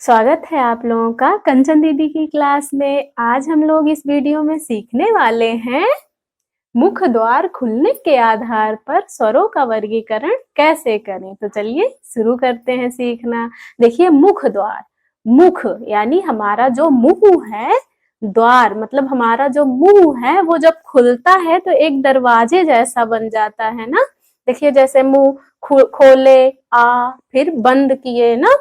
स्वागत है आप लोगों का कंचन दीदी की क्लास में। आज हम लोग इस वीडियो में सीखने वाले हैं मुख द्वार खुलने के आधार पर स्वरों का वर्गीकरण कैसे करें। तो चलिए शुरू करते हैं सीखना। देखिए, मुख द्वार, मुख यानी हमारा जो मुंह है, द्वार मतलब हमारा जो मुंह है वो जब खुलता है तो एक दरवाजे जैसा बन जाता है ना। देखिए, जैसे मुंह खोले आ फिर बंद किए ना,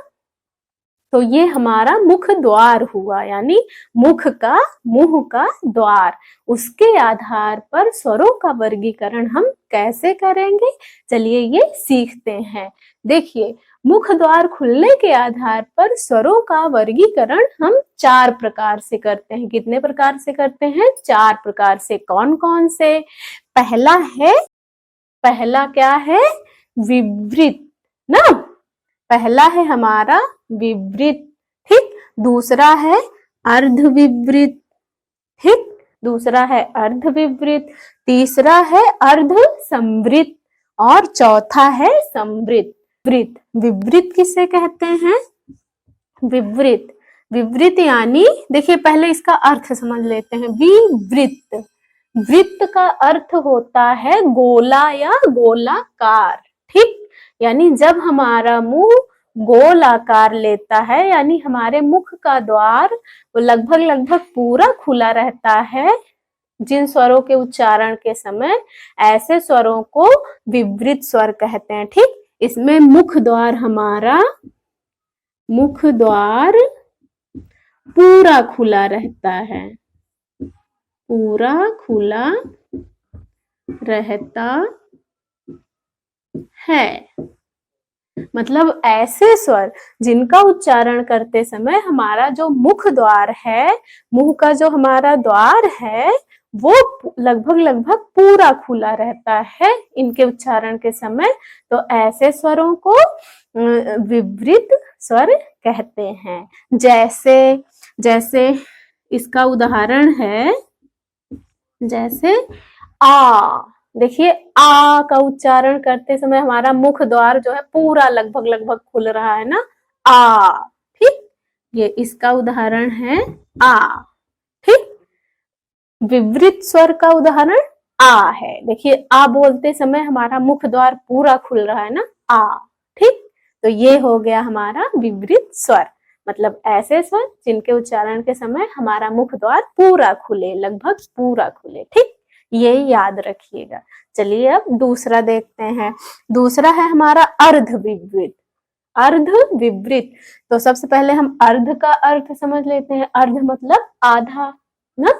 तो ये हमारा मुख द्वार हुआ, यानी मुख का, मुंह का द्वार। उसके आधार पर स्वरों का वर्गीकरण हम कैसे करेंगे, चलिए ये सीखते हैं। देखिए, मुख द्वार खुलने के आधार पर स्वरों का वर्गीकरण हम 4 प्रकार से करते हैं। कितने प्रकार से करते हैं? 4 प्रकार से। कौन कौन से? पहला क्या है? विवृत ना, पहला है हमारा विवृत, ठीक। दूसरा है अर्धविवृत, ठीक। दूसरा है अर्धविवृत। तीसरा है अर्ध संवृत और चौथा है संवृत। विवृत किसे कहते हैं? विवृत, विवृत यानी देखिए पहले इसका अर्थ समझ लेते हैं। विवृत, वृत्त का अर्थ होता है गोला या गोलाकार, ठीक। यानी जब हमारा मुंह गोल आकार लेता है, यानी हमारे मुख का द्वार वो लगभग पूरा खुला रहता है जिन स्वरों के उच्चारण के समय, ऐसे स्वरों को विवृत स्वर कहते हैं, ठीक। इसमें मुख द्वार, हमारा मुख द्वार पूरा खुला रहता है, पूरा खुला रहता है। मतलब ऐसे स्वर जिनका उच्चारण करते समय हमारा जो मुख द्वार है, मुंह का जो हमारा द्वार है, वो लगभग पूरा खुला रहता है इनके उच्चारण के समय। तो ऐसे स्वरों को विवृत स्वर कहते हैं। जैसे इसका उदाहरण है, जैसे आ। देखिए, आ का उच्चारण करते समय हमारा मुख द्वार जो है पूरा लगभग खुल रहा है ना, आ, ठीक। ये इसका उदाहरण है आ, ठीक। विवृत स्वर का उदाहरण आ है। देखिए, आ बोलते समय हमारा मुख द्वार पूरा खुल रहा है ना, आ, ठीक। तो ये हो गया हमारा विवृत स्वर, मतलब ऐसे स्वर जिनके उच्चारण के समय हमारा मुख द्वार पूरा खुले, लगभग पूरा खुले, ठीक। ये याद रखिएगा। चलिए अब दूसरा देखते हैं। दूसरा है हमारा अर्धविवृत। अर्धविवृत, तो सबसे पहले हम अर्ध का अर्थ समझ लेते हैं। अर्ध मतलब आधा ना,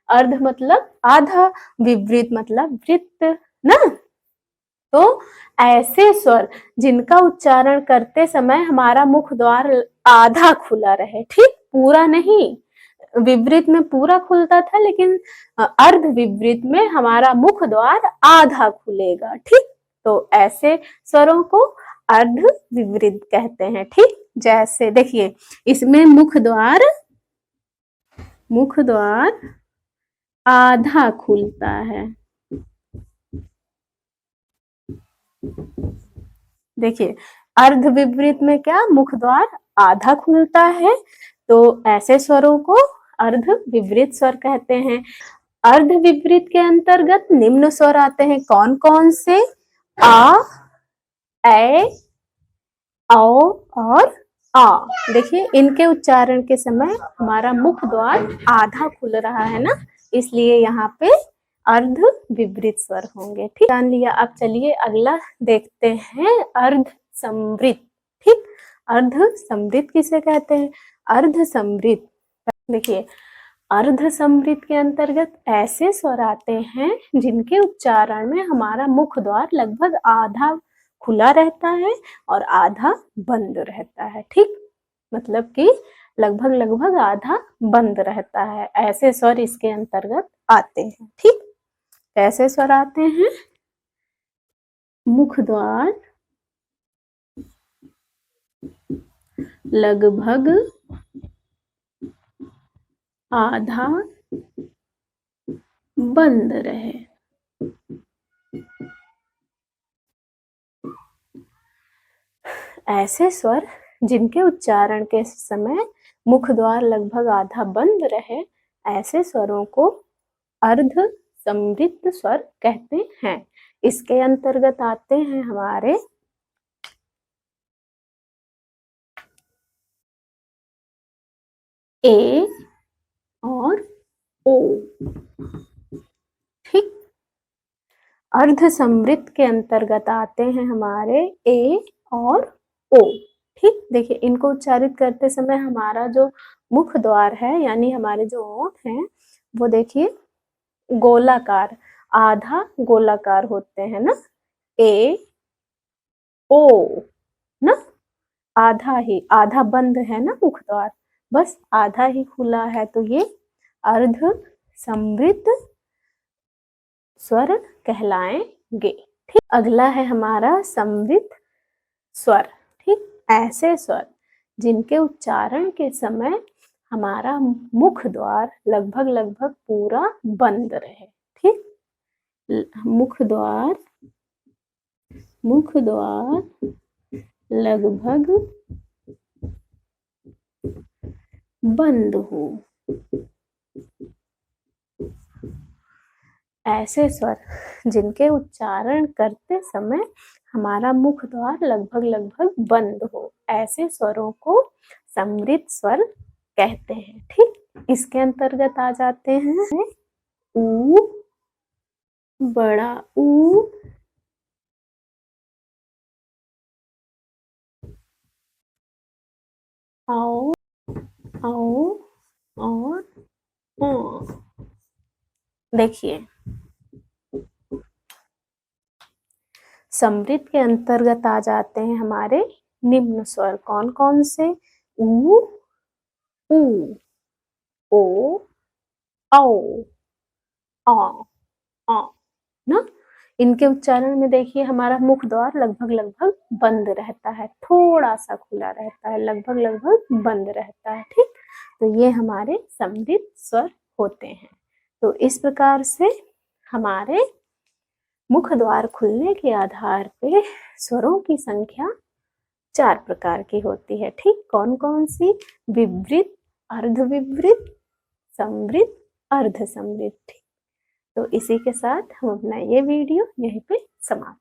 अर्ध मतलब आधा, विवृत मतलब वृत्त ना। तो ऐसे स्वर जिनका उच्चारण करते समय हमारा मुख द्वार आधा खुला रहे, ठीक, पूरा नहीं। विवृत में पूरा खुलता था, लेकिन अर्ध विवृत में हमारा मुख द्वार आधा खुलेगा, ठीक। तो ऐसे स्वरों को अर्ध विवृत कहते हैं, ठीक। जैसे देखिए, इसमें मुख द्वार आधा खुलता है। देखिए, अर्ध विवृत में क्या मुख द्वार आधा खुलता है, तो ऐसे स्वरों को अर्ध विवृत स्वर कहते हैं। अर्ध विवृत के अंतर्गत निम्न स्वर आते हैं। कौन कौन से? आ, ए, औ और आ। देखिए, इनके उच्चारण के समय हमारा मुख द्वार आधा खुल रहा है ना, इसलिए यहाँ पे अर्ध विवृत स्वर होंगे, ठीक। जान लिया। अब चलिए अगला देखते हैं, अर्ध संवृत, ठीक। अर्ध संवृत किसे कहते हैं? अर्ध संवृत, देखिए, अर्ध संवृत के अंतर्गत ऐसे स्वर आते हैं जिनके उच्चारण में हमारा मुख द्वार लगभग आधा खुला रहता है और आधा बंद रहता है, ठीक। मतलब कि लगभग आधा बंद रहता है। ऐसे स्वर इसके अंतर्गत आते हैं, ठीक। कैसे स्वर आते हैं? मुख द्वार लगभग आधा बंद रहे। ऐसे स्वर जिनके उच्चारण के समय मुख द्वार लगभग आधा बंद रहे, ऐसे स्वरों को अर्ध समृद्ध स्वर कहते हैं। इसके अंतर्गत आते हैं हमारे ए और ओ। ठीक, अर्ध समृद्ध के अंतर्गत आते हैं हमारे ए और ओ। ठीक, देखिए इनको उच्चारित करते समय हमारा जो मुख द्वार है यानी हमारे जो ओंठ हैं वो देखिए गोलाकार, आधा गोलाकार होते हैं ना, ए ओ ना, आधा ही, आधा बंद है ना मुख द्वार, बस आधा ही खुला है, तो ये अर्ध समृद्ध स्वर कहलाएंगे। ठीक, अगला है हमारा समृद्ध स्वर। ठीक, ऐसे स्वर जिनके उच्चारण के समय हमारा मुख द्वार लगभग पूरा बंद रहे। ठीक, मुख द्वार लगभग बंद हो, ऐसे स्वर जिनके उच्चारण करते समय हमारा मुख द्वार लगभग बंद हो, ऐसे स्वरों को समृद्ध स्वर कहते हैं। ठीक, इसके अंतर्गत आ जाते हैं ऊ, बड़ा ऊ, आओ, आओ और ओ। देखिए समृद्ध के अंतर्गत आ जाते हैं हमारे निम्न स्वर, कौन कौन से, ऊ, ऊ, ओ, औ, आ ना। इनके उच्चारण में देखिए हमारा मुख द्वार लगभग बंद रहता है, थोड़ा सा खुला रहता है, लगभग बंद रहता है। ठीक, तो ये हमारे समृद्ध स्वर होते हैं। तो इस प्रकार से हमारे मुख द्वार खुलने के आधार पे स्वरों की संख्या 4 प्रकार की होती है। ठीक, कौन कौन सी, विवृत, अर्धविवृत, समृद्ध, अर्ध समृद्ध। ठीक, तो इसी के साथ हम अपना ये वीडियो यहीं पे समाप्त